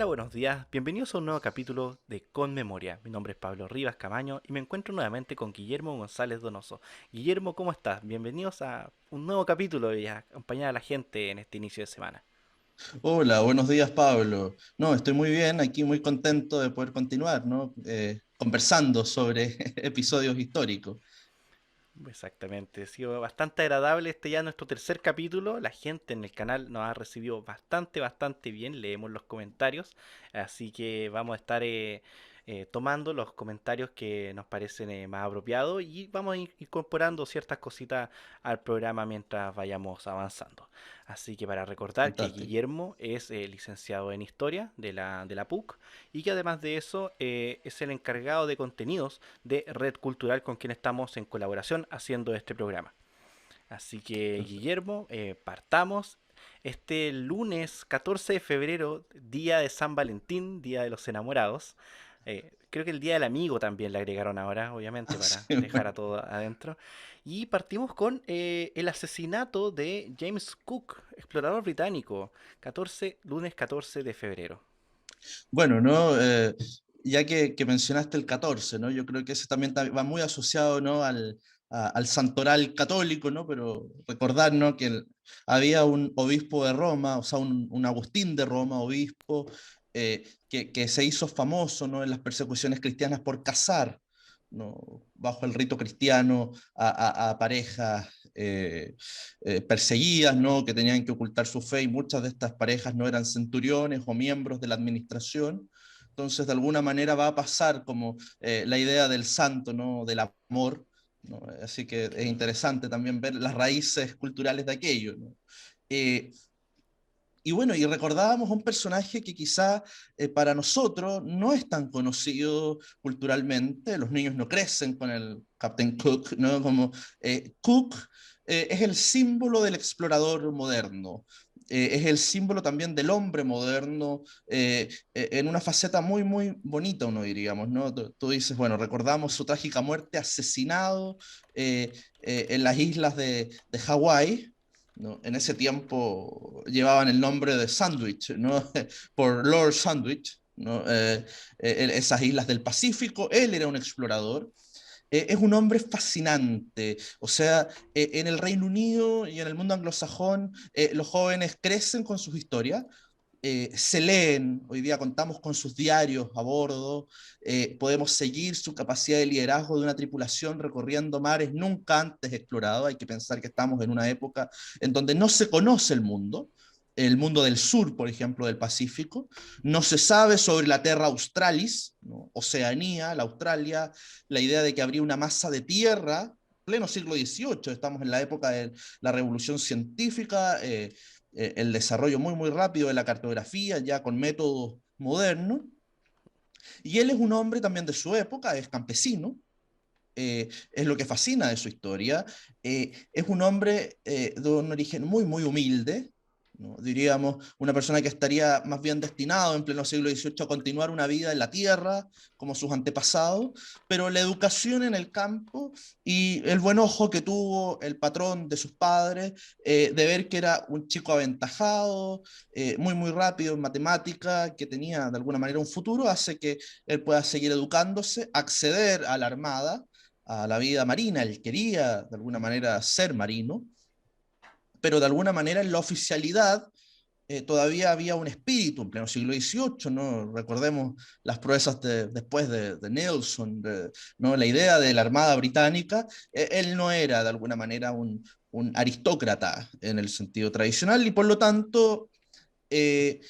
Hola, buenos días. Bienvenidos a un nuevo capítulo de Con Memoria. Mi nombre es Pablo Rivas Camaño y me encuentro nuevamente con Guillermo González Donoso. Guillermo, ¿cómo estás? Bienvenidos a un nuevo capítulo y a acompañar a la gente en este inicio de semana. Hola, buenos días, Pablo. No, estoy muy bien, aquí muy contento de poder continuar, ¿no? Conversando sobre episodios históricos. Exactamente, ha sido bastante agradable este ya nuestro tercer capítulo. La gente en el canal nos ha recibido bastante bien. Leemos los comentarios, así que vamos a estar tomando los comentarios que nos parecen más apropiados y vamos a ir incorporando ciertas cositas al programa mientras vayamos avanzando. Así que para recordar que Fantástico. Guillermo es licenciado en Historia de la PUC y que además de eso es el encargado de contenidos de Red Cultural con quien estamos en colaboración haciendo este programa. Así que Perfecto. Guillermo, partamos. Este lunes 14 de febrero, día de San Valentín, día de los enamorados. Creo que el día del amigo también le agregaron ahora, obviamente, para Sí, dejar a todo adentro. Y partimos con el asesinato de James Cook, explorador británico, lunes 14 de febrero. bueno, ¿no? Ya que mencionaste el 14, ¿no? Yo creo que ese también va muy asociado, ¿no? Al santoral católico, ¿no? Pero recordar, ¿no? Había un obispo de Roma, o sea, un Agustín de Roma, obispo, que se hizo famoso, ¿no? En las persecuciones cristianas por casar, ¿no? Bajo el rito cristiano a parejas perseguidas, ¿no? Que tenían que ocultar su fe, y muchas de estas parejas no eran centuriones o miembros de la administración. Entonces, de alguna manera va a pasar como la idea del santo, ¿no? Del amor, ¿no? Así que es interesante también ver las raíces culturales de aquello, ¿no? Eh, y bueno, y recordábamos un personaje que quizá para nosotros no es tan conocido culturalmente. Los niños no crecen con el Captain Cook, ¿no? Como Cook es el símbolo del explorador moderno. Es el símbolo también del hombre moderno, en una faceta muy bonita, uno diríamos, ¿no? Tú dices, bueno, recordamos su trágica muerte asesinado en las islas de Hawái, ¿no? En ese tiempo llevaban el nombre de Sandwich, ¿no? Por Lord Sandwich, ¿no? Esas islas del Pacífico. Él era un explorador. Es un hombre fascinante. O sea, en el Reino Unido y en el mundo anglosajón, los jóvenes crecen con sus historias, se leen, hoy día contamos con sus diarios a bordo, podemos seguir su capacidad de liderazgo de una tripulación recorriendo mares nunca antes explorados. Hay que pensar que estamos en una época en donde no se conoce el mundo del sur, por ejemplo, del Pacífico, no se sabe sobre la Terra Australis, ¿no? Oceanía, la Australia, la idea de que habría una masa de tierra, pleno siglo XVIII, estamos en la época de la revolución científica, el desarrollo muy rápido de la cartografía, ya con métodos modernos. Y él es un hombre también de su época, es campesino, es lo que fascina de su historia. Es un hombre de un origen muy humilde, ¿no? Diríamos, una persona que estaría más bien destinado en pleno siglo XVIII a continuar una vida en la tierra, como sus antepasados, pero la educación en el campo y el buen ojo que tuvo el patrón de sus padres, de ver que era un chico aventajado, muy rápido en matemática, que tenía de alguna manera un futuro, hace que él pueda seguir educándose, acceder a la armada, a la vida marina. Él quería de alguna manera ser marino, pero de alguna manera en la oficialidad todavía había un espíritu en pleno siglo XVIII, ¿no? Recordemos las proezas después de Nelson, ¿no? La idea de la Armada Británica. Él no era de alguna manera un aristócrata en el sentido tradicional, y por lo tanto, eh,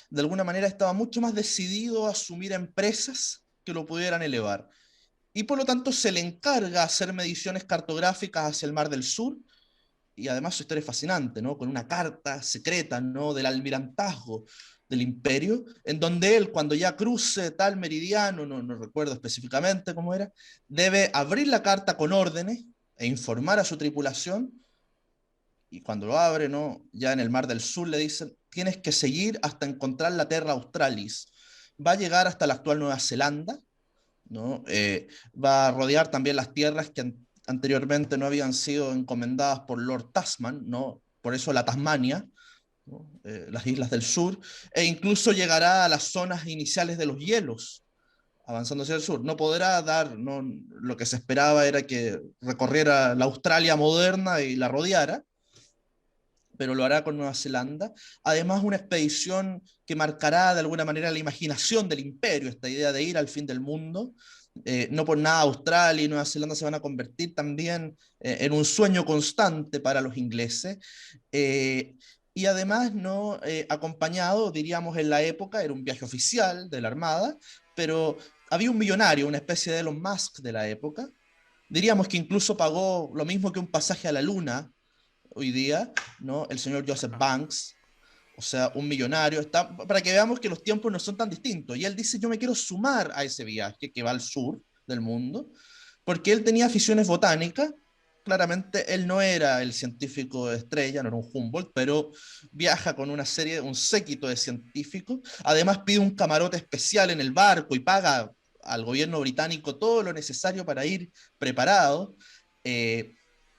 de alguna manera estaba mucho más decidido a asumir empresas que lo pudieran elevar. Y por lo tanto se le encarga hacer mediciones cartográficas hacia el Mar del Sur, y además su historia es fascinante, ¿no? Con una carta secreta, ¿no? Del almirantazgo del imperio, en donde él, cuando ya cruce tal meridiano, no recuerdo específicamente cómo era, debe abrir la carta con órdenes e informar a su tripulación, y cuando lo abre, ¿no? Ya en el Mar del Sur le dicen, tienes que seguir hasta encontrar la Terra Australis. Va a llegar hasta la actual Nueva Zelanda, ¿no? Va a rodear también las tierras que anteriormente no habían sido encomendadas por Lord Tasman, ¿no? Por eso la Tasmania, ¿no? Las islas del sur, e incluso llegará a las zonas iniciales de los hielos, avanzando hacia el sur. No podrá dar, no, lo que se esperaba era que recorriera la Australia moderna y la rodeara, pero lo hará con Nueva Zelanda. Además, una expedición que marcará de alguna manera la imaginación del imperio, esta idea de ir al fin del mundo. No por nada Australia y Nueva Zelanda se van a convertir también en un sueño constante para los ingleses. Eh, y además, no acompañado, diríamos en la época, era un viaje oficial de la Armada, pero había un millonario, una especie de Elon Musk de la época. Diríamos que incluso pagó lo mismo que un pasaje a la Luna hoy día, ¿no? El señor Joseph Ajá. Banks, o sea, un millonario, está, para que veamos que los tiempos no son tan distintos. Y él dice, yo me quiero sumar a ese viaje que va al sur del mundo, porque él tenía aficiones botánicas. Claramente él no era el científico estrella, no era un Humboldt, pero viaja con una serie, un séquito de científicos. Además pide un camarote especial en el barco y paga al gobierno británico todo lo necesario para ir preparado. Eh,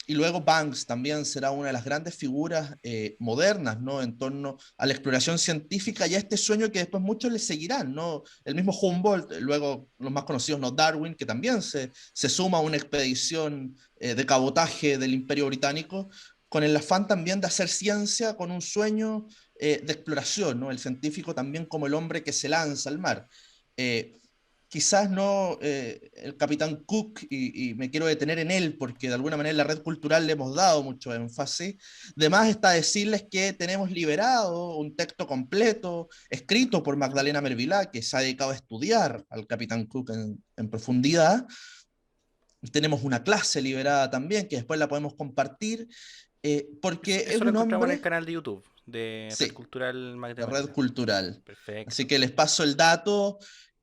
y luego Banks también será una de las grandes figuras modernas, ¿no? En torno a la exploración científica y a este sueño que después muchos le seguirán, ¿no? El mismo Humboldt, luego los más conocidos, ¿no? Darwin, que también se suma a una expedición de cabotaje del Imperio Británico, con el afán también de hacer ciencia con un sueño de exploración, ¿no? El científico también como el hombre que se lanza al mar. Eh, Quizás no el capitán Cook, y me quiero detener en él porque de alguna manera en la red cultural le hemos dado mucho énfasis. De más está decirles que tenemos liberado un texto completo escrito por Magdalena Mervilá, que se ha dedicado a estudiar al capitán Cook en profundidad. Tenemos una clase liberada también que después la podemos compartir porque es Eso lo un encontramos en el hombre, canal de YouTube de Red sí, Cultural Magda de red Merila. cultural. Así Perfecto. que les paso el dato.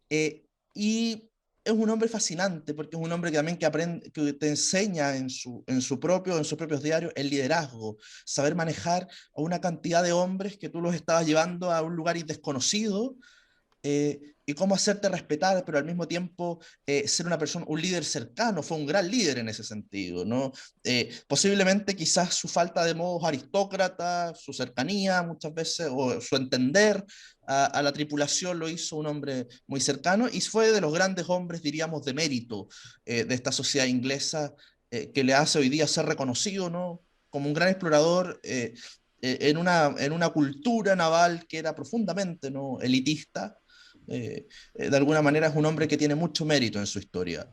Eh, y es un hombre fascinante porque es un hombre que también que aprende, que te enseña en sus propios diarios el liderazgo, saber manejar a una cantidad de hombres que tú los estabas llevando a un lugar desconocido, y cómo hacerte respetar, pero al mismo tiempo ser una persona, un líder cercano. Fue un gran líder en ese sentido, ¿no? Posiblemente quizás su falta de modos aristócrata, su cercanía muchas veces, o su entender a la tripulación lo hizo un hombre muy cercano y fue de los grandes hombres, diríamos, de mérito de esta sociedad inglesa que le hace hoy día ser reconocido, ¿no? Como un gran explorador. En una cultura naval que era profundamente, ¿no? Elitista, de alguna manera es un hombre que tiene mucho mérito en su historia.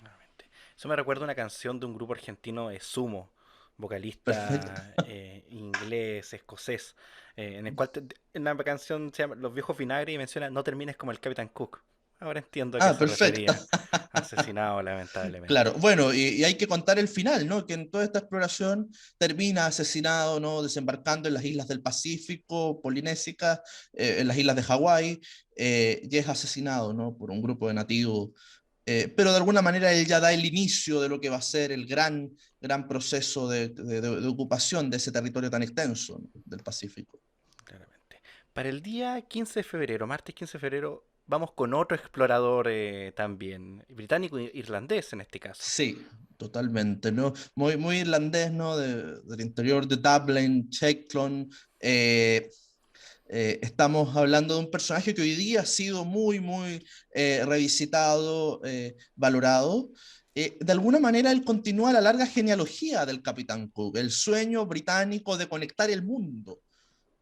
Nuevamente. Eso me recuerda a una canción de un grupo argentino, Sumo, Perfecto. vocalista inglés, escocés, en el cual en la canción se llama Los viejos vinagres y menciona no termines como el Capitán Cook. Ahora entiendo a qué Ah, se perfecto. refería. Asesinado, lamentablemente. Claro, bueno, y hay que contar el final, ¿no? Que en toda esta exploración termina asesinado, ¿no? Desembarcando en las islas del Pacífico, polinésicas, en las islas de Hawái, y es asesinado, ¿no? Por un grupo de nativos. Pero de alguna manera él ya da el inicio de lo que va a ser el gran proceso de ocupación de ese territorio tan extenso, ¿no? Del Pacífico. Claramente. Para el día 15 de febrero, martes 15 de febrero, vamos con otro explorador también, británico e irlandés en este caso. Sí, totalmente, ¿no? Muy, muy irlandés, ¿no? Del interior de Dublin, Shetland. eh, Estamos hablando de un personaje que hoy día ha sido muy, muy revisitado, valorado. De alguna manera, él continúa la larga genealogía del Capitán Cook, el sueño británico de conectar el mundo,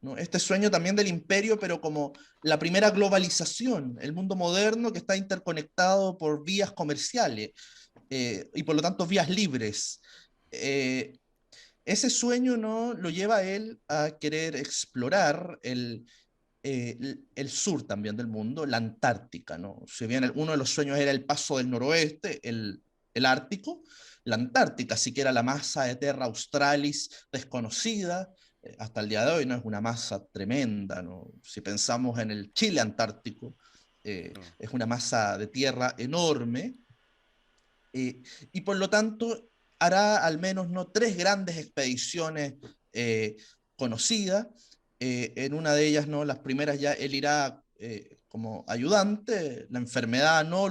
¿no? Este sueño también del imperio, pero como la primera globalización, el mundo moderno que está interconectado por vías comerciales y por lo tanto vías libres. Eh, Ese sueño, ¿no? Lo lleva a él a querer explorar el sur también del mundo, la Antártica, ¿no? Si bien uno de los sueños era el paso del noroeste, el Ártico, la Antártica sí que era la masa de Terra Australis desconocida, hasta el día de hoy, ¿no? Es una masa tremenda, ¿no? Si pensamos en el Chile Antártico, Mm. es una masa de tierra enorme, eh, y por lo tanto hará al menos no tres grandes expediciones eh, conocidas. En una de ellas, ¿no? Las primeras ya él irá como ayudante, la enfermedad no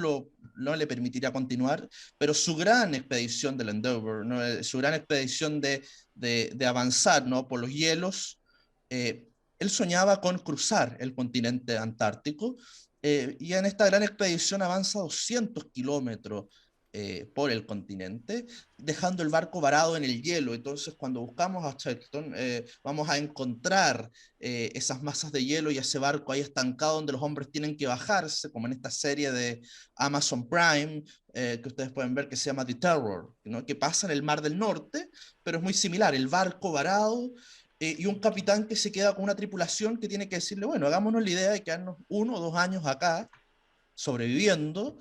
le permitirá continuar, pero su gran expedición del Endeavour, ¿no? Su gran expedición de avanzar, ¿no? Por los hielos, Eh, Él soñaba con cruzar el continente antártico, y en esta gran expedición avanza 200 kilómetros por el continente, dejando el barco varado en el hielo. Entonces, cuando buscamos a Shackleton, vamos a encontrar esas masas de hielo y ese barco ahí estancado donde los hombres tienen que bajarse, como en esta serie de Amazon Prime, que ustedes pueden ver, que se llama The Terror, ¿no? Que pasa en el Mar del Norte, pero es muy similar, el barco varado, y un capitán que se queda con una tripulación que tiene que decirle, bueno, hagámonos la idea de quedarnos 1 o 2 años acá, sobreviviendo,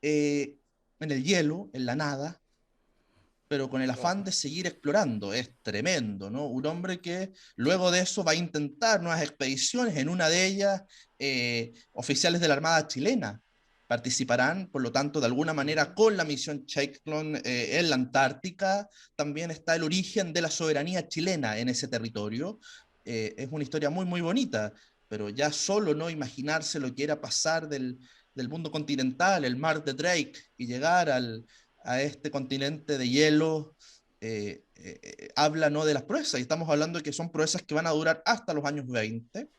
en el hielo, en la nada, pero con el Oh, afán de seguir explorando. Es tremendo, ¿no? Un hombre que luego de eso va a intentar nuevas expediciones, en una de ellas oficiales de la Armada chilena participarán, por lo tanto, de alguna manera con la misión Shackleton en la Antártica. También está el origen de la soberanía chilena en ese territorio. Es una historia muy, muy bonita, pero ya solo no imaginarse lo que era pasar del mundo continental, el mar de Drake, y llegar a este continente de hielo, habla, ¿no?, de las proezas, y estamos hablando de que son proezas que van a durar hasta los años 20.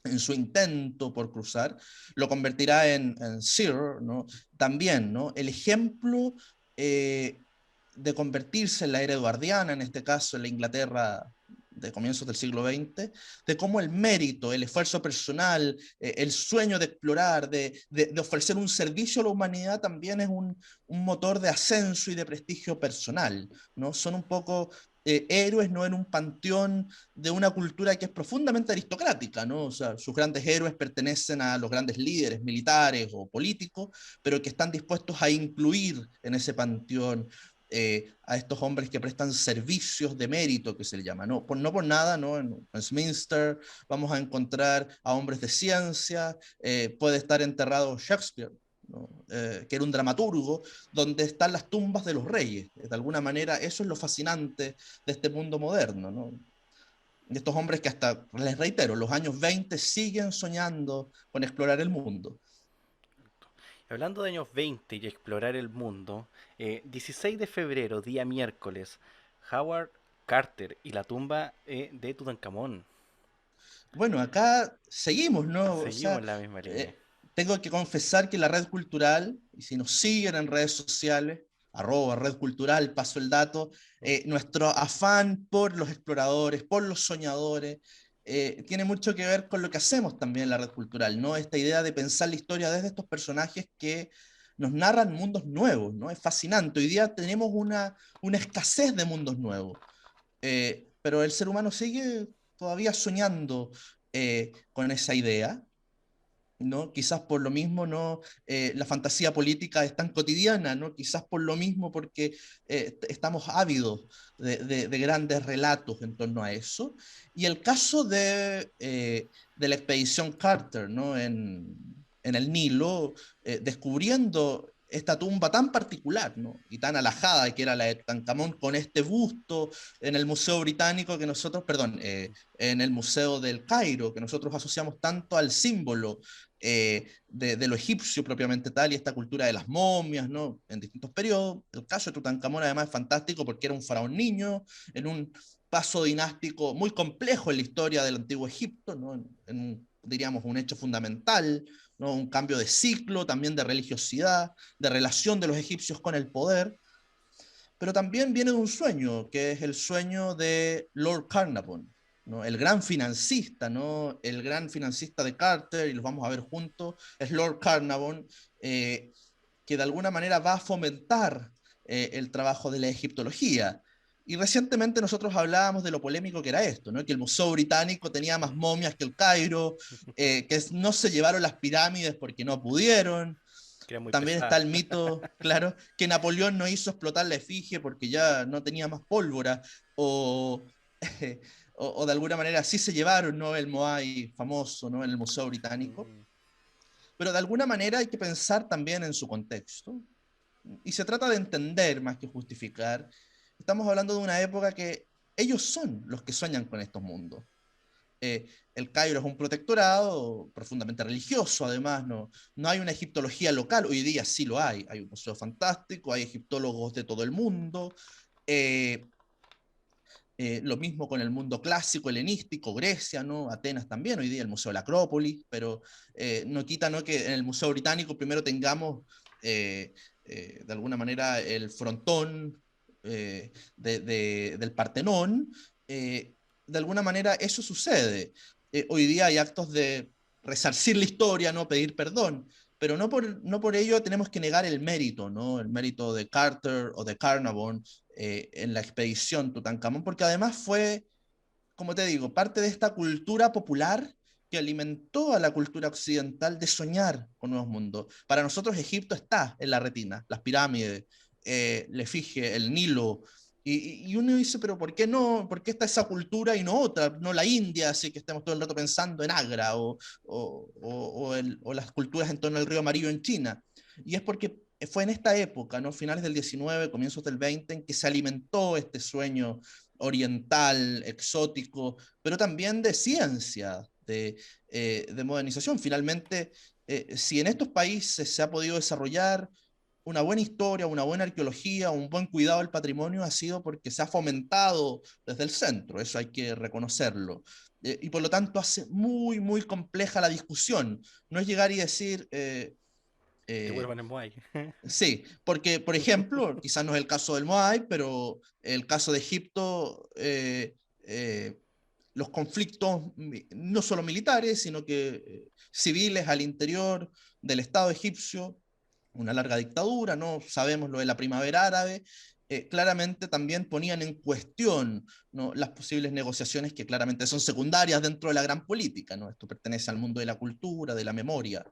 En su intento por cruzar, lo convertirá en Sir, ¿no? También, ¿no? El ejemplo de convertirse en la era eduardiana, en este caso en la Inglaterra de comienzos del siglo XX, de cómo el mérito, el esfuerzo personal, el sueño de explorar, de ofrecer un servicio a la humanidad, también es un motor de ascenso y de prestigio personal, ¿no? Son un poco héroes, no en un panteón de una cultura que es profundamente aristocrática, ¿no? O sea, sus grandes héroes pertenecen a los grandes líderes militares o políticos, pero que están dispuestos a incluir en ese panteón a estos hombres que prestan servicios de mérito, que se le llama. No por nada, ¿no? En Westminster vamos a encontrar a hombres de ciencia, puede estar enterrado Shakespeare, ¿no? Que era un dramaturgo, donde están las tumbas de los reyes. De alguna manera, eso es lo fascinante de este mundo moderno, ¿no? De estos hombres que hasta, les reitero, los años 20 siguen soñando con explorar el mundo. hablando de años 20 y explorar el mundo, 16 de febrero, día miércoles, Howard Carter y la tumba de Tutankamón. Bueno, acá seguimos, ¿no? O Seguimos sea, en la misma línea. eh, tengo que confesar que la red cultural, y si nos siguen en redes sociales, @red cultural, paso el dato, nuestro afán por los exploradores, por los soñadores, tiene mucho que ver con lo que hacemos también en la red cultural, ¿no? Esta idea de pensar la historia desde estos personajes que nos narran mundos nuevos, ¿no? Es fascinante. Hoy día tenemos una escasez de mundos nuevos, pero el ser humano sigue todavía soñando con esa idea, ¿no? Quizás por lo mismo, ¿no? La fantasía política es tan cotidiana, ¿no? Quizás por lo mismo, porque estamos ávidos de grandes relatos en torno a eso. Y el caso de la expedición Carter, ¿no? En el Nilo, descubriendo esta tumba tan particular, ¿no? Y tan alajada, que era la de Tutankamón, con este busto en el Museo Británico que nosotros, perdón, en el Museo del Cairo, que nosotros asociamos tanto al símbolo de lo egipcio propiamente tal, y esta cultura de las momias, ¿no? En distintos periodos. El caso de Tutankamón además es fantástico porque era un faraón niño, en un paso dinástico muy complejo en la historia del antiguo Egipto, ¿no? Diríamos, un hecho fundamental, ¿no? Un cambio de ciclo, también de religiosidad, de relación de los egipcios con el poder, pero también viene de un sueño, que es el sueño de Lord Carnarvon, ¿no? El gran financista, ¿no? El gran financista de Carter, y los vamos a ver juntos, es Lord Carnarvon, que de alguna manera va a fomentar el trabajo de la egiptología. Y recientemente nosotros hablábamos de lo polémico que era esto, ¿no? Que el Museo Británico tenía más momias que el Cairo, que no se llevaron las pirámides porque no pudieron. Que era muy También está pesada. el mito, claro, que Napoleón no hizo explotar la efigie porque ya no tenía más pólvora, o, o de alguna manera sí se llevaron, ¿no? El Moai famoso, ¿no? En el Museo Británico, Mm, pero de alguna manera hay que pensar también en su contexto, y se trata de entender más que justificar. Estamos hablando de una época que ellos son los que sueñan con estos mundos. El Cairo es un protectorado profundamente religioso, además no hay una egiptología local, hoy día sí lo hay un museo fantástico, hay egiptólogos de todo el mundo, eh, Lo mismo con el mundo clásico, helenístico, Grecia, ¿no? Atenas también, hoy día el Museo de la Acrópolis, pero no quita, ¿no?, que en el Museo Británico primero tengamos de alguna manera el frontón del Partenón. De alguna manera eso sucede. Hoy día hay actos de resarcir la historia, ¿no?, pedir perdón, pero no por ello tenemos que negar el mérito, ¿no? El mérito de Carter o de Carnarvon en la expedición Tutankamón, porque además fue, como te digo, parte de esta cultura popular que alimentó a la cultura occidental de soñar con nuevos mundos. Para nosotros Egipto está en la retina, las pirámides, la Efigie, el Nilo, y uno dice, pero ¿por qué no? ¿Por qué está esa cultura y no otra? No la India, así que estemos todo el rato pensando en Agra o las culturas en torno al río Amarillo en China. Y es porque fue en esta época, ¿no?, finales del 19, comienzos del 20, en que se alimentó este sueño oriental, exótico, pero también de ciencia, de modernización. Finalmente, si en estos países se ha podido desarrollar una buena historia, una buena arqueología, un buen cuidado del patrimonio, ha sido porque se ha fomentado desde el centro, eso hay que reconocerlo. Y por lo tanto hace muy, muy compleja la discusión. No es llegar y decir, eh, Devuelvan el Moai. sí, porque, por ejemplo, quizás no es el caso del Moai, pero el caso de Egipto, eh, los conflictos no solo militares, sino que civiles al interior del Estado egipcio, una larga dictadura, no sabemos lo de la primavera árabe, claramente también ponían en cuestión, ¿no?, las posibles negociaciones que claramente son secundarias dentro de la gran política, ¿no? Esto pertenece al mundo de la cultura, de la memoria.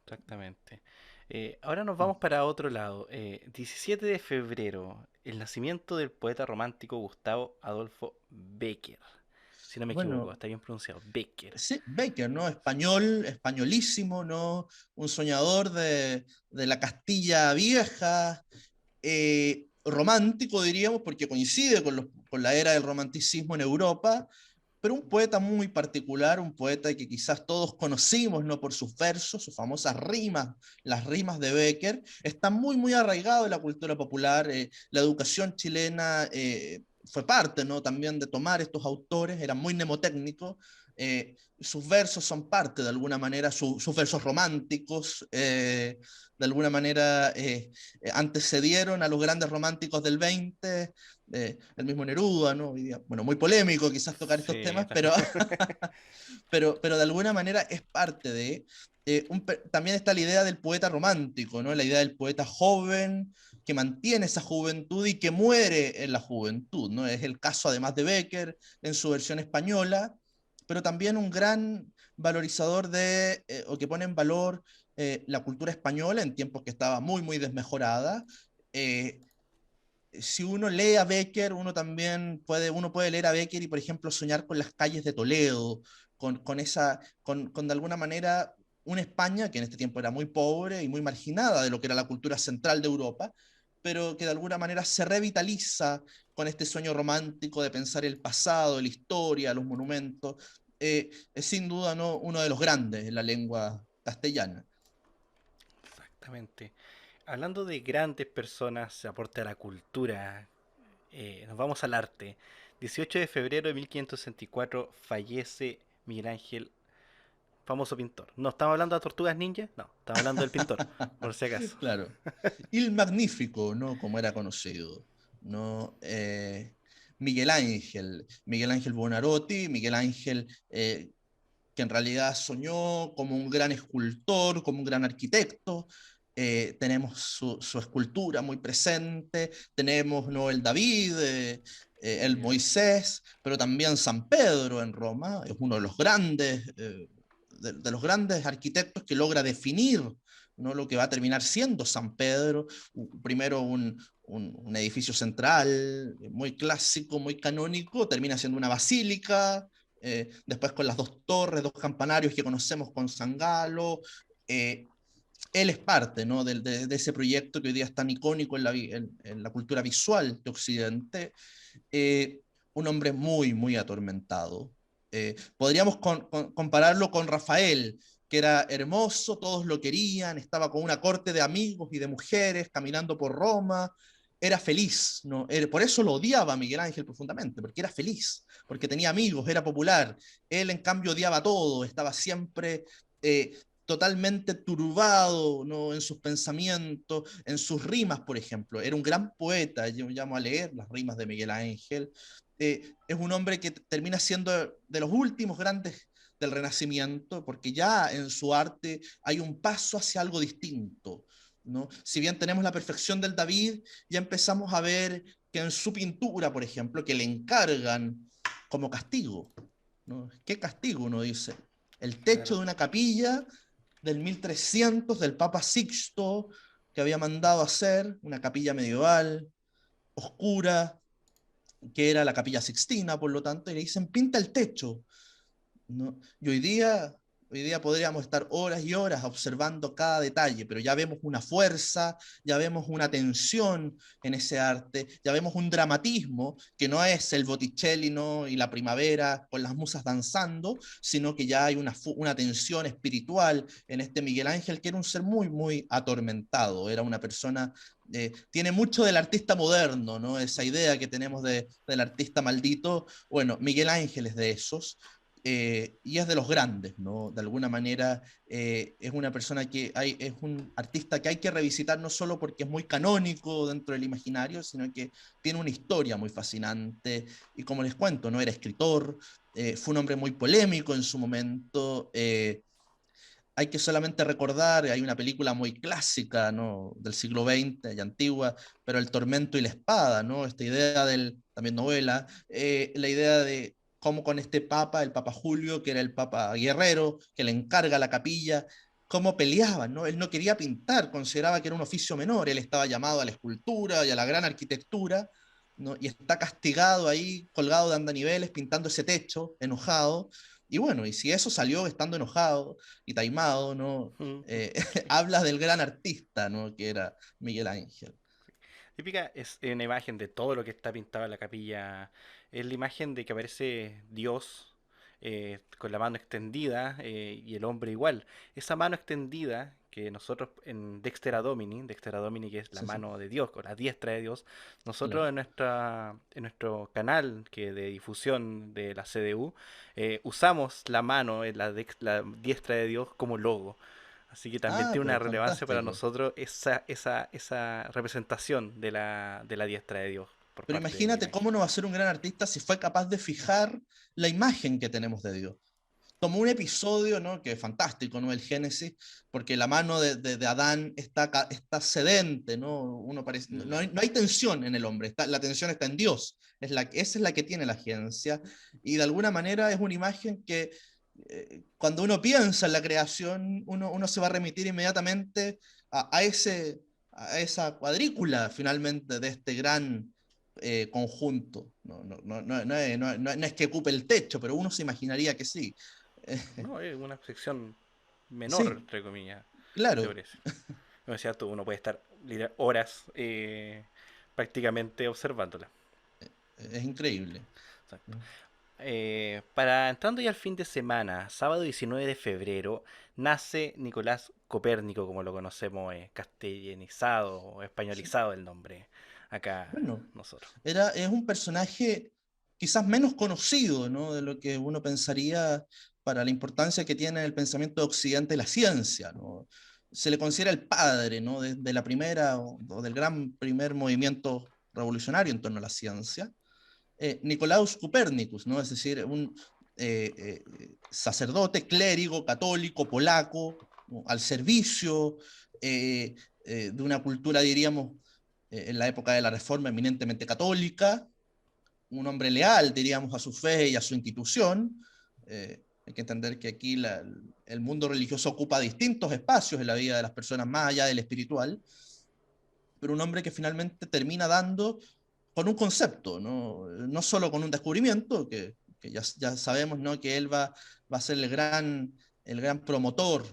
Exactamente. Ahora nos vamos para otro lado. 17 de febrero, el nacimiento del poeta romántico Gustavo Adolfo Bécquer. Si no me equivoco, Bueno, está bien pronunciado, Bécquer. sí, Baker, ¿no? Español, españolísimo, ¿no? Un soñador de la Castilla vieja, romántico, diríamos, porque coincide con la era del romanticismo en Europa, pero un poeta muy particular, un poeta que quizás todos conocimos, ¿no?, por sus versos, sus famosas rimas, las rimas de Becker, está muy, muy arraigado en la cultura popular. La educación chilena fue parte, ¿no?, también de tomar estos autores, eran muy mnemotécnicos. Sus versos son parte, de alguna manera, sus versos románticos, de alguna manera antecedieron a los grandes románticos del 20, el mismo Neruda, ¿no? Bueno, muy polémico quizás tocar estos Sí, temas, pero, pero de alguna manera es parte de... también está la idea del poeta romántico, ¿no? La idea del poeta joven que mantiene esa juventud y que muere en la juventud, ¿no? Es el caso además de Becker en su versión española, pero también un gran valorizador o que pone en valor la cultura española en tiempos que estaba muy, muy desmejorada. Eh, si uno lee a Becker, uno puede leer a Becker y, por ejemplo, soñar con las calles de Toledo, con de alguna manera una España que en este tiempo era muy pobre y muy marginada de lo que era la cultura central de Europa, pero que de alguna manera se revitaliza con este sueño romántico de pensar el pasado, la historia, los monumentos. Es sin duda, ¿no?, uno de los grandes en la lengua castellana. exactamente. Hablando de grandes personas, aporte a la cultura, nos vamos al arte. 18 de febrero de 1564 fallece Miguel Ángel, famoso pintor. No estamos hablando de Tortugas Ninja, no, estamos hablando del pintor, por si acaso. Claro. Il Magnífico, ¿no?, como era conocido, ¿no? Miguel Ángel Buonarroti, Miguel Ángel que en realidad soñó como un gran escultor, como un gran arquitecto. Tenemos su escultura muy presente, tenemos, ¿no?, el David, el Moisés, pero también San Pedro en Roma, es uno de los grandes, de los grandes arquitectos que logra definir, ¿no?, lo que va a terminar siendo San Pedro. Primero un edificio central muy clásico, muy canónico, termina siendo una basílica, después con las dos torres, dos campanarios que conocemos con San Galo. Eh, Él es parte, ¿no?, de ese proyecto que hoy día es tan icónico en la cultura visual de Occidente. Eh, un hombre muy, muy atormentado. Podríamos compararlo con Rafael, que era hermoso, todos lo querían, estaba con una corte de amigos y de mujeres caminando por Roma. era feliz, ¿no? Por eso lo odiaba Miguel Ángel profundamente, porque era feliz, porque tenía amigos, era popular. Él, en cambio, odiaba todo, estaba siempre totalmente turbado, ¿no? En sus pensamientos, en sus rimas, por ejemplo. Era un gran poeta, yo llamo a leer las rimas de Miguel Ángel. Es un hombre que termina siendo de los últimos grandes del Renacimiento, porque ya en su arte hay un paso hacia algo distinto, ¿no? Si bien tenemos la perfección del David, ya empezamos a ver que en su pintura, por ejemplo, que le encargan como castigo, ¿no? ¿Qué castigo uno dice? El techo Claro. de una capilla del 1300 del Papa Sixto, que había mandado hacer, una capilla medieval, oscura, que era la capilla Sixtina, por lo tanto, y le dicen, pinta el techo, ¿no? Y hoy día podríamos estar horas y horas observando cada detalle, pero ya vemos una fuerza, ya vemos una tensión en ese arte, ya vemos un dramatismo que no es el Botticelli, ¿no? Y la primavera con las musas danzando, sino que ya hay una tensión espiritual en este Miguel Ángel, que era un ser muy, muy atormentado, era una persona... tiene mucho del artista moderno, ¿no? Esa idea que tenemos del artista maldito. Bueno, Miguel Ángel es de esos, y es de los grandes, ¿no? De alguna manera es una persona es un artista que hay que revisitar no solo porque es muy canónico dentro del imaginario, sino que tiene una historia muy fascinante y como les cuento, no era escritor, fue un hombre muy polémico en su momento. Hay que solamente recordar, hay una película muy clásica, ¿no? Del siglo XX y antigua, pero El tormento y la espada, ¿no? Esta idea también novela, la idea de cómo con este papa, el papa Julio, que era el papa guerrero, que le encarga la capilla, cómo peleaban, ¿no? Él no quería pintar, consideraba que era un oficio menor, él estaba llamado a la escultura y a la gran arquitectura, ¿no? Y está castigado ahí, colgado de andaniveles, pintando ese techo, enojado. Y bueno, y si eso salió estando enojado y taimado, ¿no? Habla del gran artista, ¿no? Que era Miguel Ángel. Típica es una imagen de todo lo que está pintado en la capilla. Es la imagen de que aparece Dios con la mano extendida y el hombre igual. Esa mano extendida que nosotros en Dexter Domini que es la Sí, sí, mano de Dios, con la diestra de Dios, nosotros claro. en nuestro canal que de difusión de la CDU usamos la mano, la diestra de Dios como logo. Así que también Ah, tiene una pero relevancia para fantástico. nosotros esa representación de la diestra de Dios por Pero parte de Miguel imagínate Ángel. cómo no va a ser un gran artista si fue capaz de fijar la imagen que tenemos de Dios. Tomó un episodio, ¿no? Que es fantástico, ¿no? El Génesis, porque la mano de Adán está sedente, ¿no? Mm. No hay tensión en el hombre, la tensión está en Dios. Esa es la que tiene la ciencia. Y de alguna manera es una imagen que cuando uno piensa en la creación, uno se va a remitir inmediatamente a, a ese, a esa cuadrícula finalmente de este gran conjunto. No es que ocupe el techo, pero uno se imaginaría que sí. No, es una sección menor, Sí, entre comillas, se claro, parece. Como decía tú, uno puede estar horas prácticamente observándola. es increíble. Exacto. Para entrando ya al fin de semana, sábado 19 de febrero, nace Nicolás Copérnico, como lo conocemos, castellanizado o Sí. españolizado el nombre acá Bueno, nosotros. es un personaje quizás menos conocido, ¿no? De lo que uno pensaría para la importancia que tiene el pensamiento de Occidente y la ciencia, ¿no? Se le considera el padre, ¿no? De la primera o del gran primer movimiento revolucionario en torno a la ciencia. Nicolaus Copernicus, ¿no? Es decir, un sacerdote, clérigo, católico, polaco, ¿no? Al servicio de una cultura, diríamos, en la época de la Reforma eminentemente católica, un hombre leal, diríamos, a su fe y a su institución. Hay que entender que aquí el mundo religioso ocupa distintos espacios en la vida de las personas más allá del espiritual, pero un hombre que finalmente termina dando con un concepto, no solo con un descubrimiento, que ya sabemos, ¿no? Que él va a ser el gran promotor,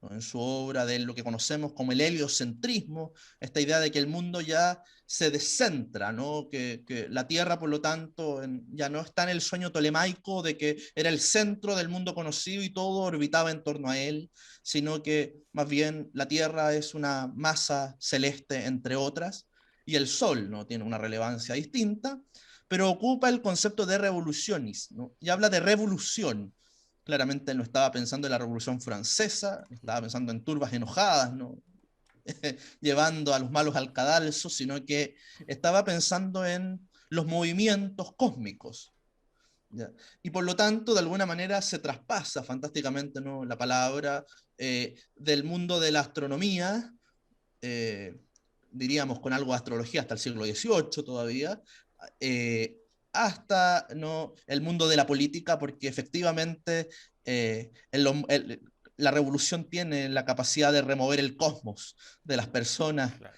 ¿no? En su obra de lo que conocemos como el heliocentrismo, esta idea de que el mundo ya se descentra, ¿no? Que la Tierra, por lo tanto, ya no está en el sueño tolemaico de que era el centro del mundo conocido y todo orbitaba en torno a él, sino que más bien la Tierra es una masa celeste entre otras, y el Sol, ¿no? Tiene una relevancia distinta, pero ocupa el concepto de revolucionis, ¿no? Y habla de revolución. Claramente él no estaba pensando en la Revolución Francesa, estaba pensando en turbas enojadas, ¿no? Llevando a los malos al cadalso, sino que estaba pensando en los movimientos cósmicos. ¿Ya? Y por lo tanto, de alguna manera se traspasa fantásticamente, ¿no? La palabra del mundo de la astronomía, eh, diríamos con algo de astrología hasta el siglo XVIII todavía, eh, hasta, ¿no?, el mundo de la política, porque efectivamente la revolución tiene la capacidad de remover el cosmos de las personas, Claro.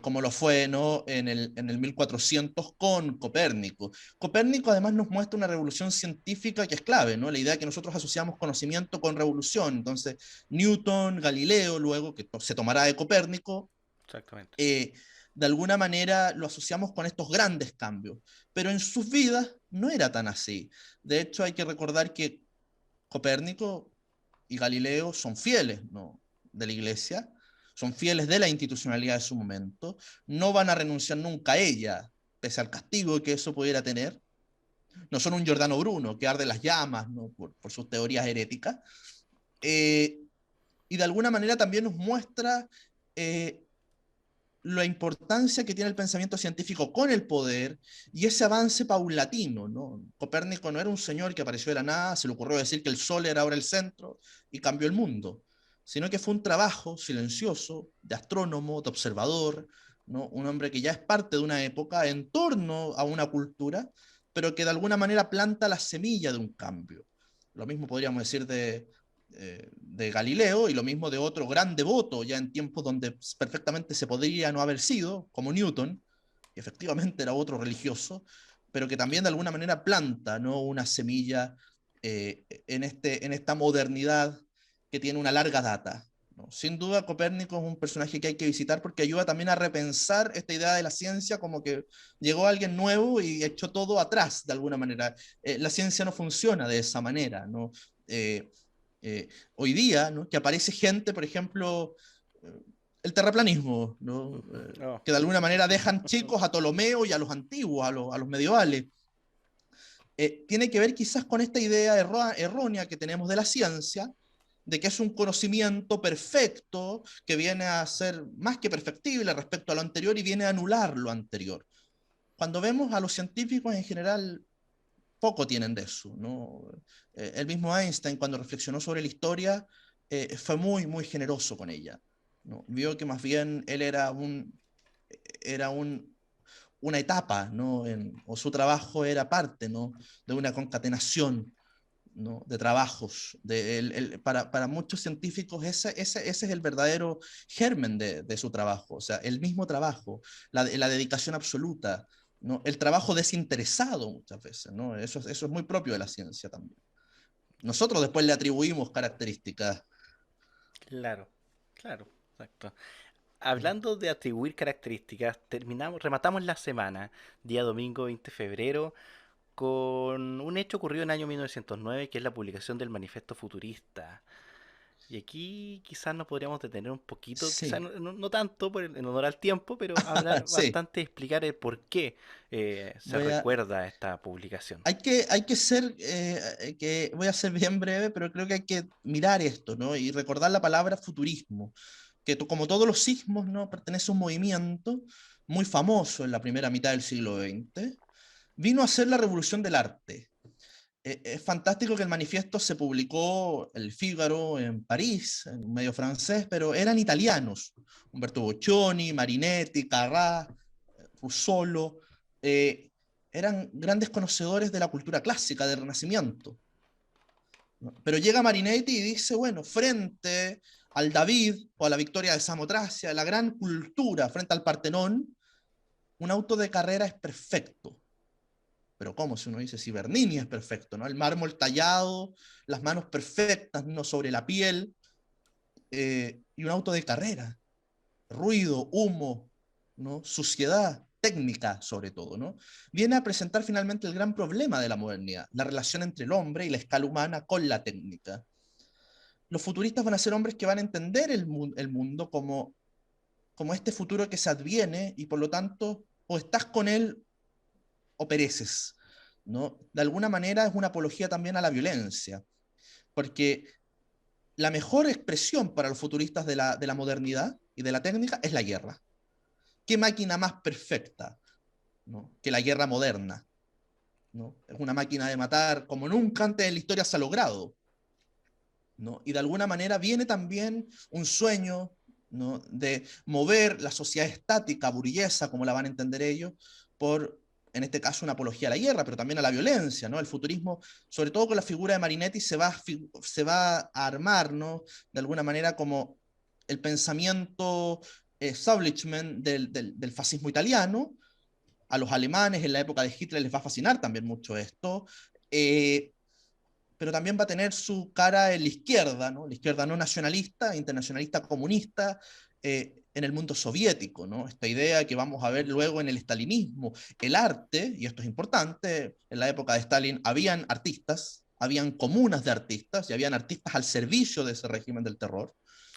como lo fue, ¿no?, en el 1400 con Copérnico. Copérnico además nos muestra una revolución científica que es clave, ¿no? La idea que nosotros asociamos conocimiento con revolución. Entonces, Newton, Galileo, luego que se tomará de Copérnico, Exactamente. eh, de alguna manera lo asociamos con estos grandes cambios, pero en sus vidas no era tan así. De hecho, hay que recordar que Copérnico y Galileo son fieles, ¿no?, de la Iglesia, son fieles de la institucionalidad de su momento, no van a renunciar nunca a ella, pese al castigo que eso pudiera tener. No son un Giordano Bruno que arde las llamas, ¿no?, por sus teorías heréticas. Eh, y de alguna manera también nos muestra eh, la importancia que tiene el pensamiento científico con el poder y ese avance paulatino, ¿no? Copérnico no era un señor que apareció de la nada, se le ocurrió decir que el Sol era ahora el centro y cambió el mundo, sino que fue un trabajo silencioso de astrónomo, de observador, ¿no? Un hombre que ya es parte de una época en torno a una cultura, pero que de alguna manera planta la semilla de un cambio. Lo mismo podríamos decir de Galileo, y lo mismo de otro gran devoto ya en tiempos donde perfectamente se podría no haber sido, como Newton, que efectivamente era otro religioso, pero que también de alguna manera planta, ¿no?, una semilla en esta modernidad que tiene una larga data, ¿no? Sin duda, Copérnico es un personaje que hay que visitar porque ayuda también a repensar esta idea de la ciencia, como que llegó alguien nuevo y echó todo atrás de alguna manera. La ciencia no funciona de esa manera, ¿no? Eh, Hoy día, ¿no?, que aparece gente, por ejemplo, el terraplanismo, ¿no?, Oh. que de alguna manera dejan chicos a Ptolomeo y a los antiguos, a los medievales. Tiene que ver quizás con esta idea errónea que tenemos de la ciencia, de que es un conocimiento perfecto que viene a ser más que perfectible respecto a lo anterior y viene a anular lo anterior. Cuando vemos a los científicos en general, poco tienen de eso, ¿no? El mismo Einstein, cuando reflexionó sobre la historia, fue muy, muy generoso con ella, ¿no? Vio que más bien él era una etapa, ¿no? O su trabajo era parte, ¿no?, de una concatenación, ¿no?, de trabajos. Para muchos científicos ese es el verdadero germen de su trabajo, o sea, el mismo trabajo, la dedicación absoluta, ¿no?, el trabajo desinteresado muchas veces, ¿no? Eso es muy propio de la ciencia también. Nosotros después le atribuimos características. Claro, claro, exacto. Hablando de atribuir características, rematamos la semana, día domingo 20 de febrero, con un hecho ocurrido en el año 1909, que es la publicación del Manifiesto Futurista. Y aquí quizás nos podríamos detener un poquito, quizás Sí, no tanto en honor al tiempo, pero hablar sí. bastante, explicar el por qué se Voy a, recuerda esta publicación. voy a ser bien breve, pero creo que hay que mirar esto, ¿no? Y recordar la palabra futurismo, que como todos los sismos, ¿no?, pertenece a un movimiento muy famoso en la primera mitad del siglo XX. Vino a ser la revolución del arte. Es fantástico que el manifiesto se publicó el Figaro en París, en un medio francés, pero eran italianos. Umberto Boccioni, Marinetti, Carrà, Russolo, eh, eran grandes conocedores de la cultura clásica, del Renacimiento, ¿no? Pero llega Marinetti y dice, bueno, frente al David o a la victoria de Samotracia, la gran cultura, frente al Partenón, un auto de carrera es perfecto. Pero ¿cómo? Si uno dice, si Bernini es perfecto, ¿no? El mármol tallado, las manos perfectas, ¿no?, sobre la piel, y un auto de carrera, ruido, humo, ¿no?, suciedad, técnica sobre todo, ¿no? Viene a presentar finalmente el gran problema de la modernidad, la relación entre el hombre y la escala humana con la técnica. Los futuristas van a ser hombres que van a entender el mundo como como este futuro que se adviene y por lo tanto o estás con él o pereces, ¿no? De alguna manera es una apología también a la violencia, porque la mejor expresión para los futuristas de la modernidad y de la técnica es la guerra. ¿Qué máquina más perfecta, ¿no?, que la guerra moderna? ¿No? Es una máquina de matar como nunca antes en la historia se ha logrado, ¿no? Y de alguna manera viene también un sueño, ¿no?, de mover la sociedad estática, burguesa, como la van a entender ellos, por, en este caso, una apología a la guerra, pero también a la violencia, ¿no? El futurismo, sobre todo con la figura de Marinetti, se va a armar, ¿no?, de alguna manera como el pensamiento establishment del fascismo italiano. A los alemanes en la época de Hitler les va a fascinar también mucho esto, eh, pero también va a tener su cara en la izquierda no nacionalista, internacionalista comunista, en el mundo soviético, ¿no? Esta idea que vamos a ver luego en el estalinismo. El arte, y esto es importante, en la época de Stalin habían artistas, habían comunas de artistas, y habían artistas al servicio de ese régimen del terror,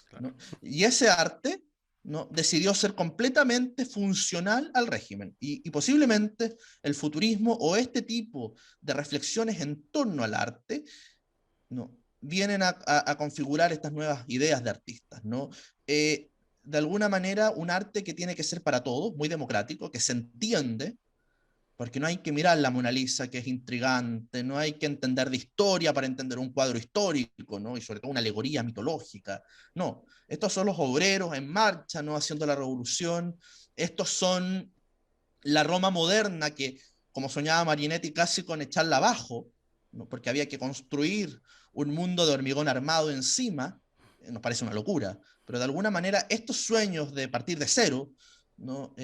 Claro. ¿no? Y ese arte, ¿no?, decidió ser completamente funcional al régimen. Y posiblemente el futurismo o este tipo de reflexiones en torno al arte, ¿no?, vienen a configurar estas nuevas ideas de artistas, ¿no? De alguna manera, un arte que tiene que ser para todos, muy democrático, que se entiende, porque no hay que mirar la Mona Lisa, que es intrigante, no hay que entender de historia para entender un cuadro histórico, ¿no?, y sobre todo una alegoría mitológica. No, estos son los obreros en marcha, ¿no?, haciendo la revolución. Estos son la Roma moderna que, como soñaba Marinetti, casi con echarla abajo, ¿no?, porque había que construir un mundo de hormigón armado encima. Nos parece una locura, pero de alguna manera estos sueños de partir de cero, ¿no?,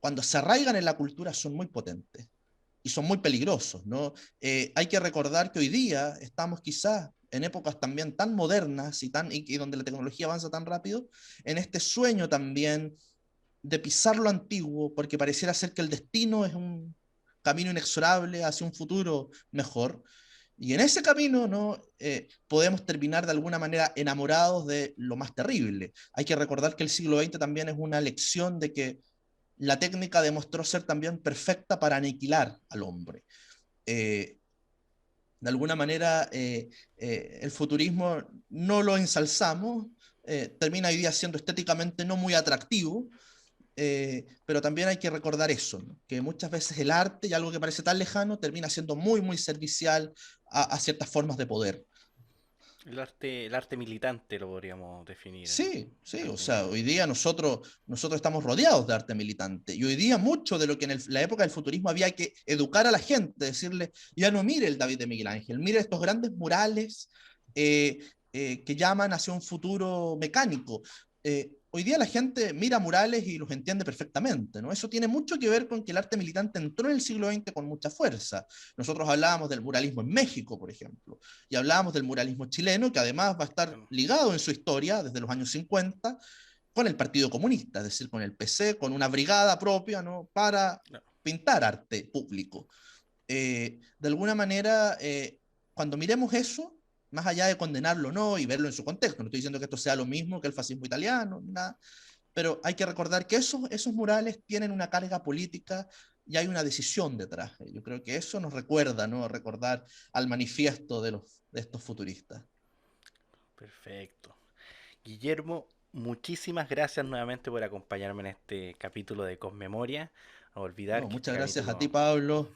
cuando se arraigan en la cultura son muy potentes y son muy peligrosos, ¿no? Hay que recordar que hoy día estamos quizás en épocas también tan modernas y donde la tecnología avanza tan rápido, en este sueño también de pisar lo antiguo, porque pareciera ser que el destino es un camino inexorable hacia un futuro mejor. Y en ese camino, ¿no?, podemos terminar de alguna manera enamorados de lo más terrible. Hay que recordar que el siglo XX también es una lección de que la técnica demostró ser también perfecta para aniquilar al hombre. Eh, de alguna manera, el futurismo no lo ensalzamos, termina hoy día siendo estéticamente no muy atractivo, pero también hay que recordar eso, ¿no?, que muchas veces el arte y algo que parece tan lejano termina siendo muy, muy servicial a ciertas formas de poder. El arte militante lo podríamos definir Sí, de sí, o algún sea, modo. hoy día nosotros estamos rodeados de arte militante y hoy día mucho de lo que en la época del futurismo había que educar a la gente, decirle, ya no mire el David de Miguel Ángel, mire estos grandes murales eh, que llaman hacia un futuro mecánico. Hoy día la gente mira murales y los entiende perfectamente, ¿no? Eso tiene mucho que ver con que el arte militante entró en el siglo XX con mucha fuerza. Nosotros hablábamos del muralismo en México, por ejemplo, y hablábamos del muralismo chileno, que además va a estar Claro. ligado en su historia desde los años 50 con el Partido Comunista, es decir, con el PC, con una brigada propia, ¿no?, para Claro. pintar arte público. De alguna manera, cuando miremos eso, más allá de condenarlo o no y verlo en su contexto, no estoy diciendo que esto sea lo mismo que el fascismo italiano, nada, pero hay que recordar que esos murales tienen una carga política y hay una decisión detrás. Yo creo que eso nos recuerda, ¿no?, recordar al manifiesto de estos futuristas. Perfecto. Guillermo, muchísimas gracias nuevamente por acompañarme en este capítulo de Conmemoria. A olvidar No, que este muchas gracias a ti, capítulo Pablo.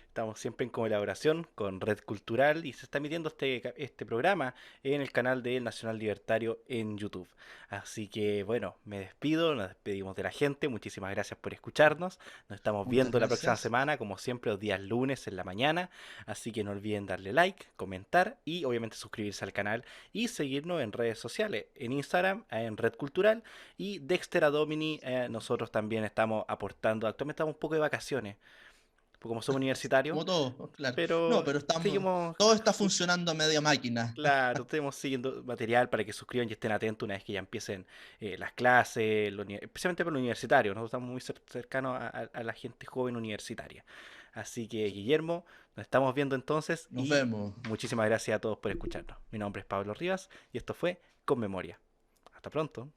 estamos siempre en colaboración con Red Cultural y se está emitiendo este programa en el canal de Nacional Libertario en YouTube. Así que bueno, me despido, nos despedimos de la gente, muchísimas gracias por escucharnos, nos estamos Muchas viendo la próxima gracias. semana, como siempre, los días lunes en la mañana, así que no olviden darle like, comentar y obviamente suscribirse al canal y seguirnos en redes sociales, en Instagram, en Red Cultural y Dexter Adomini, nosotros también estamos aportando, actualmente estamos un poco de vacaciones pues como somos universitarios, Como todo, claro. No, pero pero seguimos, todo está funcionando a media máquina. claro, estamos siguiendo material para que suscriban y estén atentos una vez que ya empiecen las clases, especialmente para los universitarios, nosotros estamos muy cercanos a la gente joven universitaria. Así que, Guillermo, nos estamos viendo entonces Nos y vemos. muchísimas gracias a todos por escucharnos. Mi nombre es Pablo Rivas y esto fue Con Memoria. Hasta pronto.